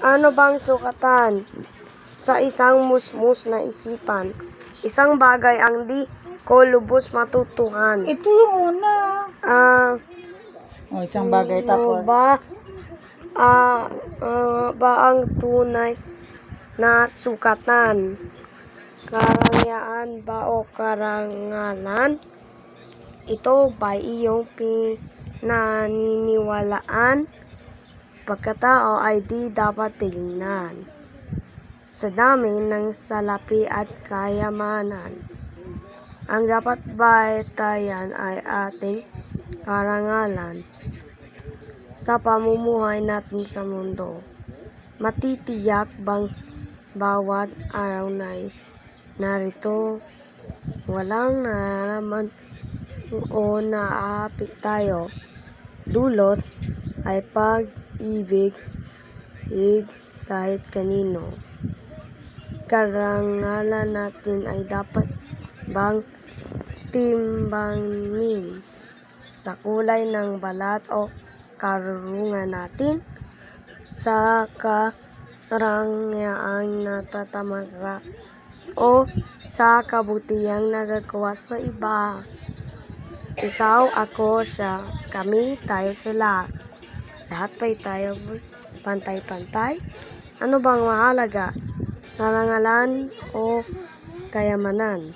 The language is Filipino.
Ano bang sukatan sa isang musmus na isipan? Isang bagay ang di ko lubos matutuhan. Ito yung una. Isang bagay tapos. Ba ang tunay na sukatan? Karangyaan ba o karangalan? Ito ba iyong pinaniniwalaan? Pagkatao ay di dapat tingnan sa dami ng salapi at kayamanan. Ang dapat batayan ay ating karangalan sa pamumuhay natin sa mundo. Matitiyak bang bawat araw na narito walang nararamdaman o naaapi tayo? Dulot ay pag-ibig kahit kanino. Karangalan natin ay dapat bang timbangin sa kulay ng balat o karunungan natin? Sa karangyaang natatamasa o sa kabutihang nagagawa sa iba? Ikaw, ako, siya, kami, tayo, sila. Lahat ba'y tayo pantay-pantay? Ano bang mahalaga? Karangalan o kayamanan?